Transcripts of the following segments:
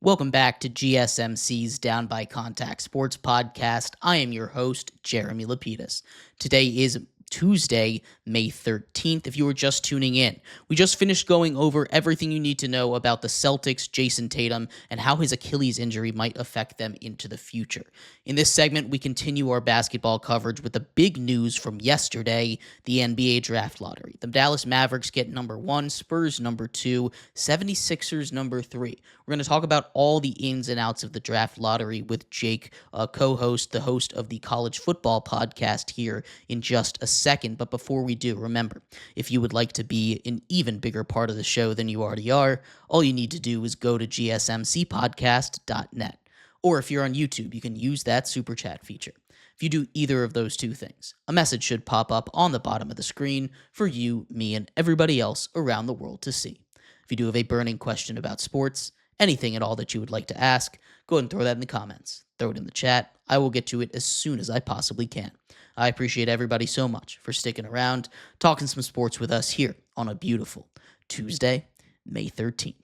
Welcome back to GSMC's Down by Contact Sports Podcast. I am your host, Jeremy Lapidus. Today is Tuesday, May 13th. If you were just tuning in, we just finished going over everything you need to know about the Celtics, Jayson Tatum, and how his Achilles injury might affect them into the future. In this segment, we continue our basketball coverage with the big news from yesterday, the NBA draft lottery. The Dallas Mavericks get number 1, Spurs number 2, 76ers number 3. We're going to talk about all the ins and outs of the draft lottery with Jake, co-host, the host of the college football podcast here in just a second. But before we do, remember, if you would like to be an even bigger part of the show than you already are, all you need to do is go to gsmcpodcast.net. Or if you're on YouTube, you can use that super chat feature. If you do either of those two things, a message should pop up on the bottom of the screen for you, me, and everybody else around the world to see. If you do have a burning question about sports, anything at all that you would like to ask, go ahead and throw that in the comments. Throw it in the chat. I will get to it as soon as I possibly can. I appreciate everybody so much for sticking around, talking some sports with us here on a beautiful Tuesday, May 13th.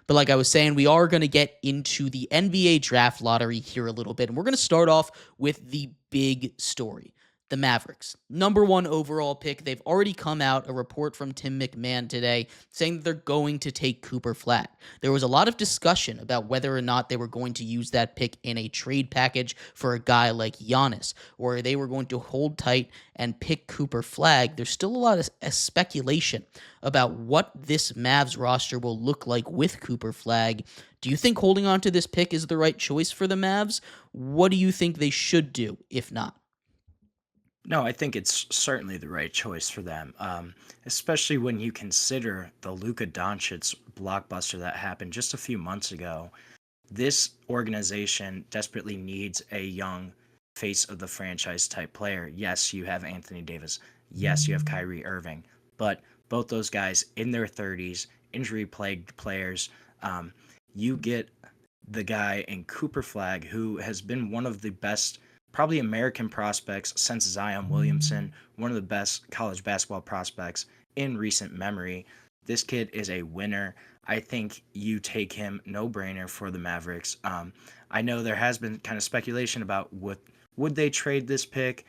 But like I was saying, we are going to get into the NBA draft lottery here a little bit, and we're going to start off with the big story. The Mavericks, number 1 overall pick. They've already come out, a report from Tim McMahon today, saying that they're going to take Cooper Flag. There was a lot of discussion about whether or not they were going to use that pick in a trade package for a guy like Giannis, or they were going to hold tight and pick Cooper Flag. There's still a lot of speculation about what this Mavs roster will look like with Cooper Flag. Do you think holding on to this pick is the right choice for the Mavs? What do you think they should do, if not? No, I think it's certainly the right choice for them, especially when you consider the Luka Doncic blockbuster that happened just a few months ago. This organization desperately needs a young face of the franchise type player. Yes, you have Anthony Davis. Yes, you have Kyrie Irving. But both those guys in their 30s, injury plagued players. Um, you get the guy in Cooper Flag, who has been one of the best probably American prospects since Zion Williamson, one of the best college basketball prospects in recent memory. This kid is a winner. I think you take him, no brainer for the Mavericks. I know there has been kind of speculation about would they trade this pick.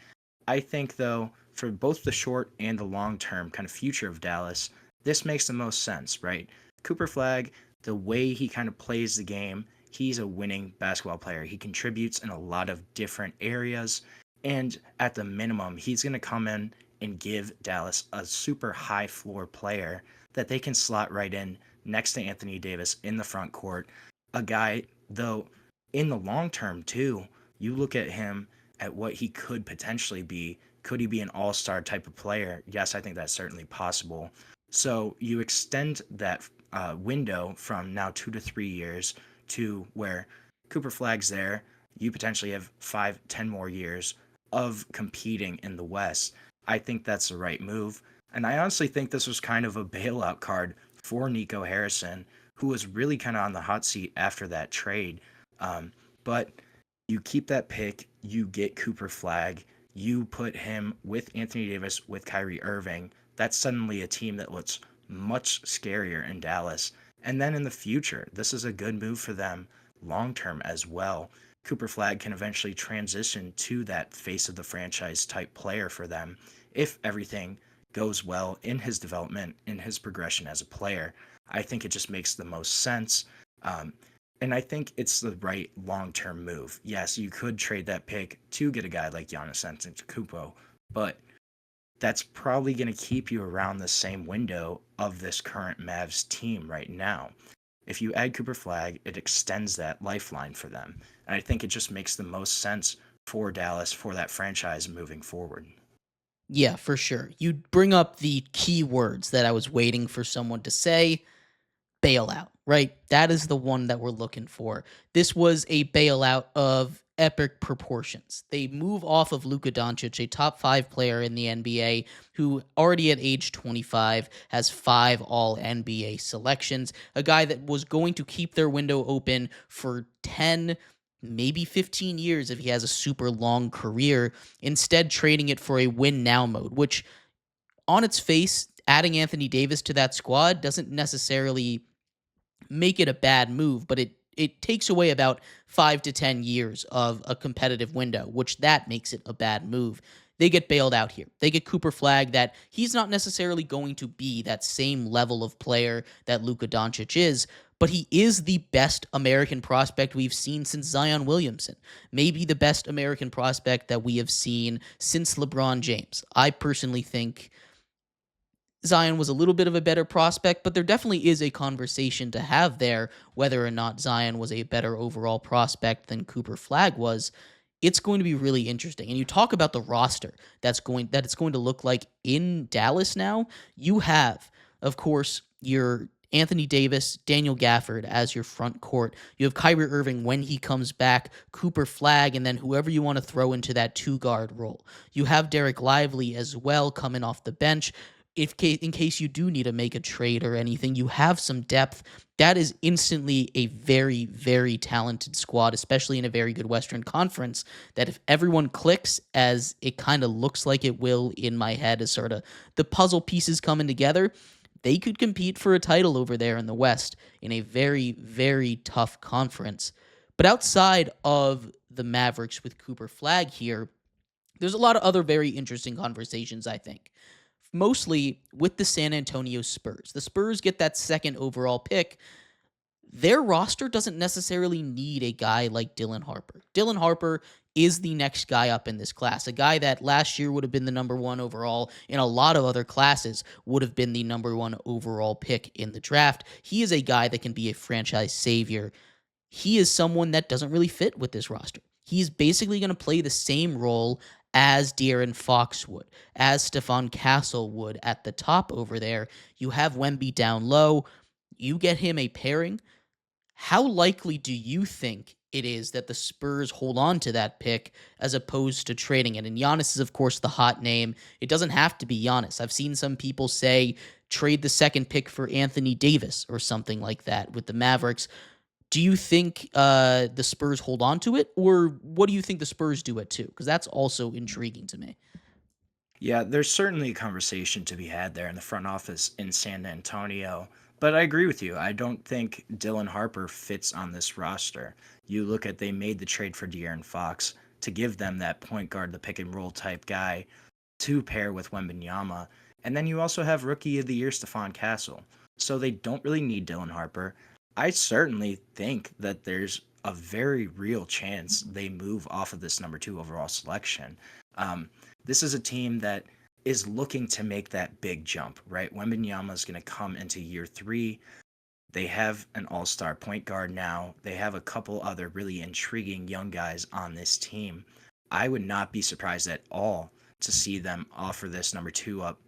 I think though, for both the short and the long term kind of future of Dallas, this makes the most sense, right? Cooper Flag, the way he kind of plays the game, he's a winning basketball player. He contributes in a lot of different areas. And at the minimum, he's going to come in and give Dallas a super high floor player that they can slot right in next to Anthony Davis in the front court. A guy, though, in the long term, too, you look at him at what he could potentially be. Could he be an all-star type of player? Yes, I think that's certainly possible. So you extend that window from now 2 to 3 years to where Cooper Flag's there, you potentially have 5-10 more years of competing in the West. I think that's the right move. And I honestly think this was kind of a bailout card for Nico Harrison, who was really kind of on the hot seat after that trade. But you keep that pick, you get Cooper Flag, you put him with Anthony Davis, with Kyrie Irving. That's suddenly a team that looks much scarier in Dallas. And then in the future, this is a good move for them long term as well. Cooper Flag can eventually transition to that face of the franchise type player for them if everything goes well in his development, in his progression as a player. I think it just makes the most sense. And I think it's the right long term move. Yes, you could trade that pick to get a guy like Giannis Antetokounmpo, but that's probably going to keep you around the same window of this current Mavs team right now. If you add Cooper Flag, it extends that lifeline for them. And I think it just makes the most sense for Dallas, for that franchise moving forward. Yeah, for sure. You bring up the key words that I was waiting for someone to say. Bailout, right? That is the one that we're looking for. This was a bailout of epic proportions. They move off of Luka Doncic, a top 5 player in the NBA, who already at age 25 has 5 all NBA selections, a guy that was going to keep their window open for 10, maybe 15 years if he has a super long career, instead trading it for a win now mode, which on its face, adding Anthony Davis to that squad doesn't necessarily make it a bad move, but it it takes away about 5 to 10 years of a competitive window, which that makes it a bad move. They get bailed out here. They get Cooper Flag that he's not necessarily going to be that same level of player that Luka Doncic is, but he is the best American prospect we've seen since Zion Williamson. Maybe the best American prospect that we have seen since LeBron James. I personally think Zion was a little bit of a better prospect, but there definitely is a conversation to have there whether or not Zion was a better overall prospect than Cooper Flag was. It's going to be really interesting. And you talk about the roster that it's going to look like in Dallas now. You have, of course, your Anthony Davis, Daniel Gafford as your front court. You have Kyrie Irving when he comes back, Cooper Flag, and then whoever you want to throw into that two-guard role. You have Derek Lively as well coming off the bench. In case you do need to make a trade or anything, you have some depth. That is instantly a very, very talented squad, especially in a very good Western Conference, that if everyone clicks as it kind of looks like it will in my head as sort of the puzzle pieces coming together, they could compete for a title over there in the West in a very, very tough conference. But outside of the Mavericks with Cooper Flag here, there's a lot of other very interesting conversations, I think. Mostly with the San Antonio Spurs. The Spurs get that second overall pick. Their roster doesn't necessarily need a guy like Dylan Harper. Dylan Harper is the next guy up in this class, a guy that last year would have been the number one overall in a lot of other classes, would have been the number one overall pick in the draft. He is a guy that can be a franchise savior. He is someone that doesn't really fit with this roster. He's basically going to play the same role as De'Aaron Fox would, as Stephon Castle would at the top over there. You have Wemby down low. You get him a pairing. How likely do you think it is that the Spurs hold on to that pick as opposed to trading it? And Giannis is, of course, the hot name. It doesn't have to be Giannis. I've seen some people say trade the second pick for Anthony Davis or something like that with the Mavericks. Do you think the Spurs hold on to it, or what do you think the Spurs do it too? Because that's also intriguing to me. Yeah, there's certainly a conversation to be had there in the front office in San Antonio. But I agree with you. I don't think Dylan Harper fits on this roster. You look at they made the trade for De'Aaron Fox to give them that point guard, the pick and roll type guy to pair with Wembanyama. And then you also have Rookie of the Year Stephon Castle. So they don't really need Dylan Harper. I certainly think that there's a very real chance they move off of this number two overall selection. This is a team that is looking to make that big jump, right? Wembanyama is going to come into year 3. They have an all-star point guard now. They have a couple other really intriguing young guys on this team. I would not be surprised at all to see them offer this number 2 up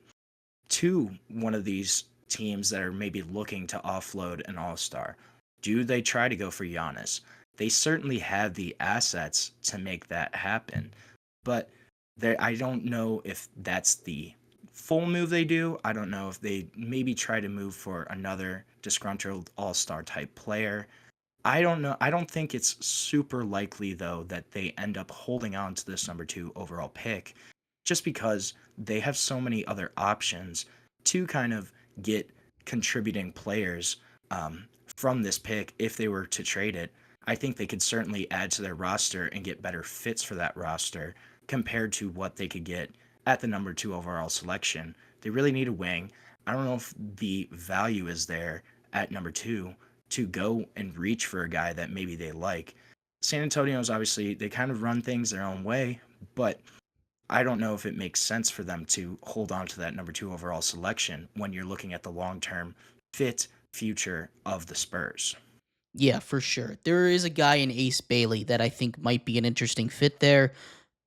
to one of these teams that are maybe looking to offload an all-star. Do they try to go for Giannis? They certainly have the assets to make that happen, but I don't know if that's the full move they do. I don't know if they maybe try to move for another disgruntled all-star type player. I don't know. I don't think it's super likely, though, that they end up holding on to this number 2 overall pick just because they have so many other options to kind of get contributing players from this pick if they were to trade it. I think they could certainly add to their roster and get better fits for that roster compared to what they could get at the number 2 overall selection. They really need a wing. I don't know if the value is there at number 2 to go and reach for a guy that maybe they like. San Antonio's obviously, they kind of run things their own way, but I don't know if it makes sense for them to hold on to that number 2 overall selection when you're looking at the long-term fit future of the Spurs. Yeah, for sure. There is a guy in Ace Bailey that I think might be an interesting fit there.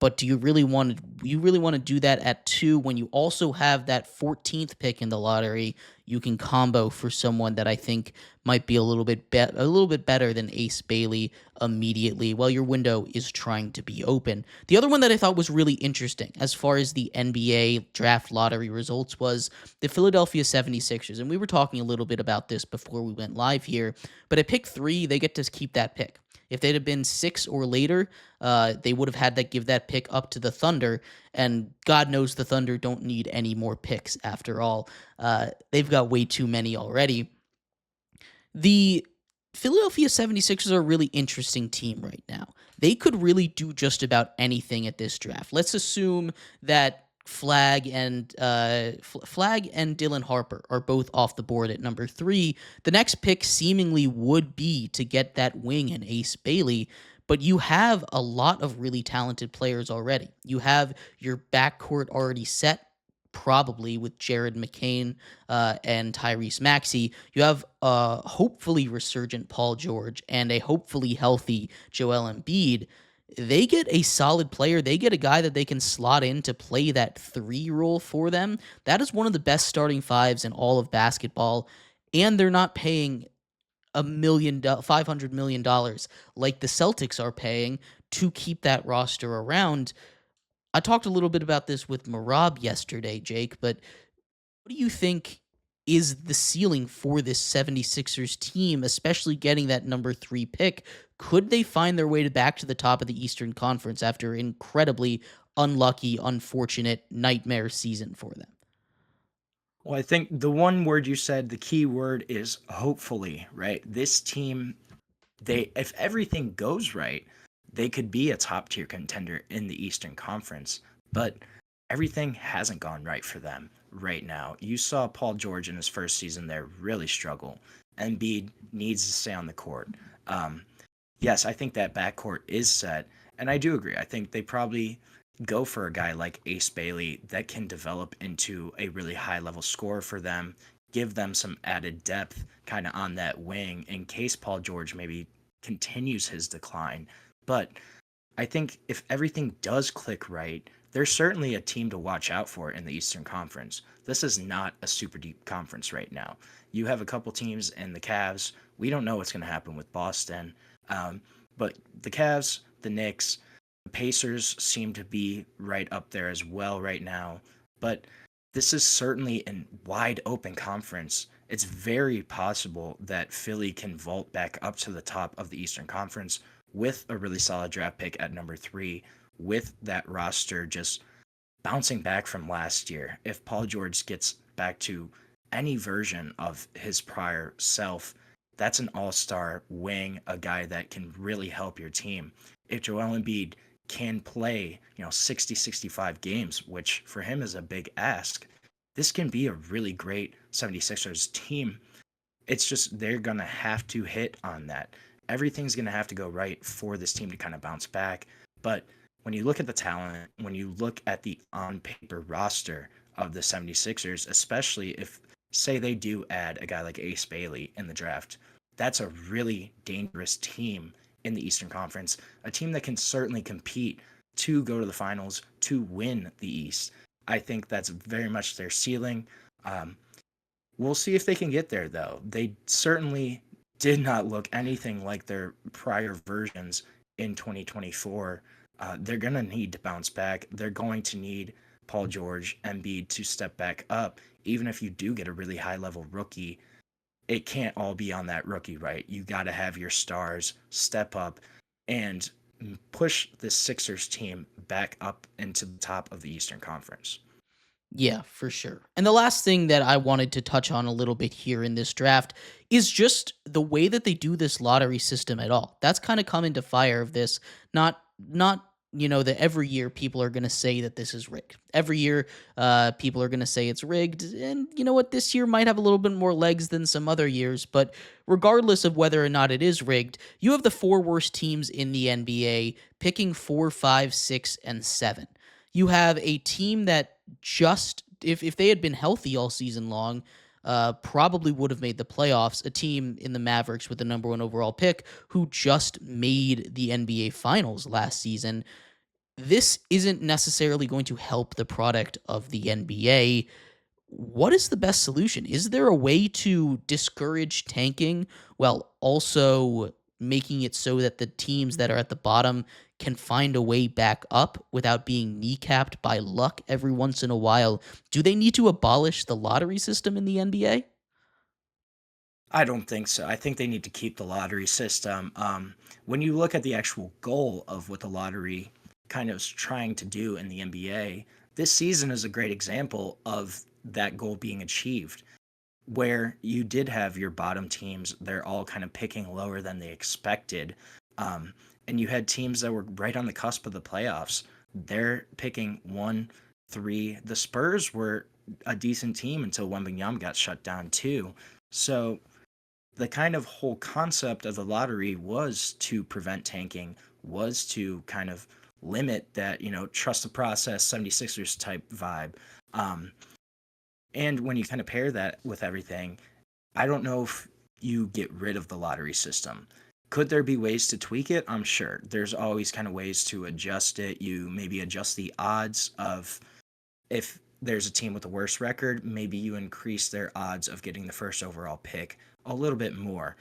But do you really want to do that at 2 when you also have that 14th pick in the lottery? You can combo for someone that I think might be a little bit better than Ace Bailey immediately while your window is trying to be open. The other one that I thought was really interesting as far as the NBA draft lottery results was the Philadelphia 76ers. And we were talking a little bit about this before we went live here, but at pick 3, they get to keep that pick. If they'd have been 6 or later, they would have had to give that pick up to the Thunder, and God knows the Thunder don't need any more picks after all. They've got way too many already. The Philadelphia 76ers are a really interesting team right now. They could really do just about anything at this draft. Let's assume that Flag and Dylan Harper are both off the board at number 3. The next pick seemingly would be to get that wing and Ace Bailey, but you have a lot of really talented players already. You have your backcourt already set, probably with Jared McCain and Tyrese Maxey. You have a hopefully resurgent Paul George and a hopefully healthy Joel Embiid. They get a solid player. They get a guy that they can slot in to play that 3 role for them. That is one of the best starting fives in all of basketball. And they're not paying $500 million like the Celtics are paying to keep that roster around. I talked a little bit about this with Marab yesterday, Jake, but what do you think is the ceiling for this 76ers team, especially getting that number 3 pick? Could they find their way back to the top of the Eastern Conference after incredibly unlucky, unfortunate nightmare season for them? Well, I think the one word you said, the key word is hopefully, right? This team, they if everything goes right, they could be a top tier contender in the Eastern Conference, but everything hasn't gone right for them right now. You saw Paul George in his first season there really struggle. Embiid needs to stay on the court. Um, yes, I think that backcourt is set, and I do agree. I think they probably go for a guy like Ace Bailey that can develop into a really high level scorer for them, give them some added depth kind of on that wing in case Paul George maybe continues his decline. But I think if everything does click right, there's certainly a team to watch out for in the Eastern Conference. This is not a super deep conference right now. You have a couple teams in the Cavs. We don't know what's going to happen with Boston. Um, but the Cavs, the Knicks, the Pacers seem to be right up there as well right now. But this is certainly a wide open conference. It's very possible that Philly can vault back up to the top of the Eastern Conference with a really solid draft pick at number 3, with that roster just bouncing back from last year. If Paul George gets back to any version of his prior self, that's an all-star wing, a guy that can really help your team. If Joel Embiid can play, 60, 65 games, which for him is a big ask, this can be a really great 76ers team. It's just they're going to have to hit on that. Everything's going to have to go right for this team to kind of bounce back. But when you look at the talent, when you look at the on paper roster of the 76ers, especially if, say, they do add a guy like Ace Bailey in the draft, that's a really dangerous team in the Eastern Conference, a team that can certainly compete to go to the finals, to win the East. I think that's very much their ceiling. Um, we'll see if they can get there, though. They certainly did not look anything like their prior versions in 2024. They're going to need to bounce back. They're going to need Paul George, Embiid to step back up. Even if you do get a really high level rookie, it can't all be on that rookie, right? You got to have your stars step up and push the Sixers team back up into the top of the Eastern Conference. Yeah, for sure. And the last thing that I wanted to touch on a little bit here in this draft is just the way that they do this lottery system at all. That's kind of come into fire of this. Not that every year people are going to say that this is rigged. Every year people are going to say it's rigged, and you know what, this year might have a little bit more legs than some other years, but regardless of whether or not it is rigged, you have the 4 worst teams in the NBA picking 4, 5, 6, and 7. You have a team that just if they had been healthy all season long, probably would have made the playoffs. A team in the Mavericks with the number 1 overall pick who just made the NBA Finals last season. This isn't necessarily going to help the product of the NBA. What is the best solution? Is there a way to discourage tanking while also making it so that the teams that are at the bottom can find a way back up without being kneecapped by luck every once in a while? Do they need to abolish the lottery system in the NBA? I don't think so. I think they need to keep the lottery system. When you look at the actual goal of what the lottery kind of is trying to do in the NBA, this season is a great example of that goal being achieved. where you did have your bottom teams, they're all kind of picking lower than they expected. Um, and you had teams that were right on the cusp of the playoffs. They're picking 1, 3. The Spurs were a decent team until Wembanyama got shut down too. So the kind of whole concept of the lottery was to prevent tanking, was to kind of limit that, trust the process 76ers type vibe. Um, and when you kind of pair that with everything, I don't know if you get rid of the lottery system. Could there be ways to tweak it? I'm sure. There's always kind of ways to adjust it. You maybe adjust the odds of, if there's a team with a worse record, maybe you increase their odds of getting the first overall pick a little bit more.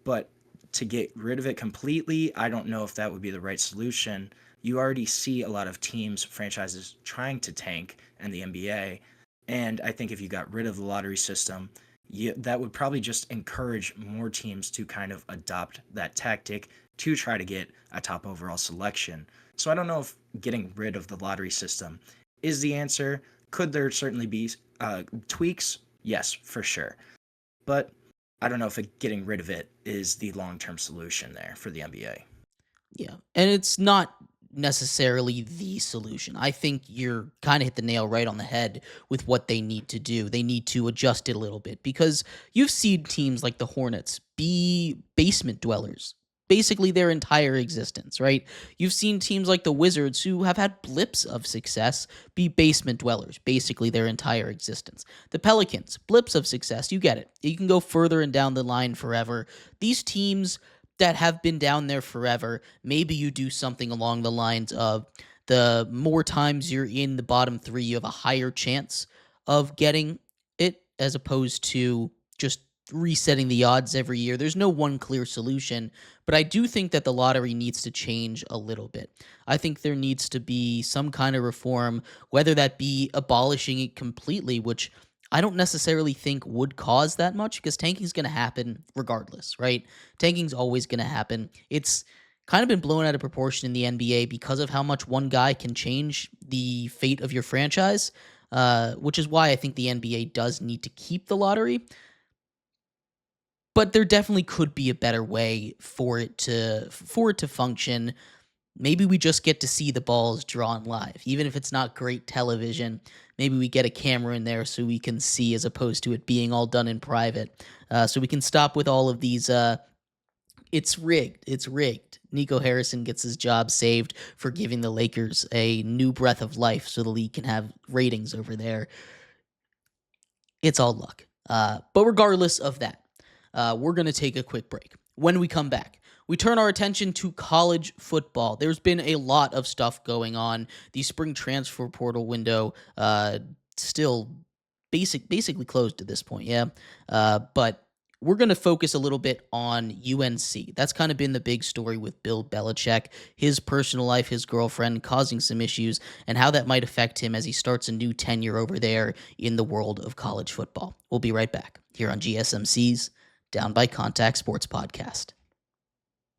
But to get rid of it completely, I don't know if that would be the right solution. You already see a lot of teams, franchises trying to tank in the NBA. And I think if you got rid of the lottery system, that would probably just encourage more teams to kind of adopt that tactic to try to get a top overall selection. So I don't know if getting rid of the lottery system is the answer. Could there certainly be tweaks? Yes, for sure. But I don't know if getting rid of it is the long-term solution there for the NBA. Yeah. And it's not necessarily the solution. I think you're kind of hit the nail right on the head with what they need to do. They need to adjust it a little bit because you've seen teams like the Hornets be basement dwellers basically their entire existence, right? You've seen teams like the Wizards who have had blips of success be basement dwellers basically their entire existence. The Pelicans, blips of success, you get it. You can go further and down the line forever. These teams that have been down there forever, maybe you do something along the lines of the more times you're in the bottom three, you have a higher chance of getting it as opposed to just resetting the odds every year. There's no one clear solution, but I do think that the lottery needs to change a little bit. I think there needs to be some kind of reform, whether that be abolishing it completely, which I don't necessarily think would cause that much because tanking's going to happen regardless, right? Tanking's always going to happen. It's kind of been blown out of proportion in the NBA because of how much one guy can change the fate of your franchise, which is why I think the NBA does need to keep the lottery. But there definitely could be a better way for it to function. Maybe we just get to see the balls drawn live, even if it's not great television. Maybe we get a camera in there so we can see, as opposed to it being all done in private. So we can stop with all of these. It's rigged. It's rigged. Nico Harrison gets his job saved for giving the Lakers a new breath of life, so the league can have ratings over there. It's all luck. But regardless of that, we're going to take a quick break. When we come back, we turn our attention to college football. There's been a lot of stuff going on. The spring transfer portal window still basically closed at this point, yeah. But we're going to focus a little bit on UNC. That's kind of been the big story with Bill Belichick, his personal life, his girlfriend causing some issues, and how that might affect him as he starts a new tenure over there in the world of college football. We'll be right back here on GSMC's Down by Contact Sports Podcast.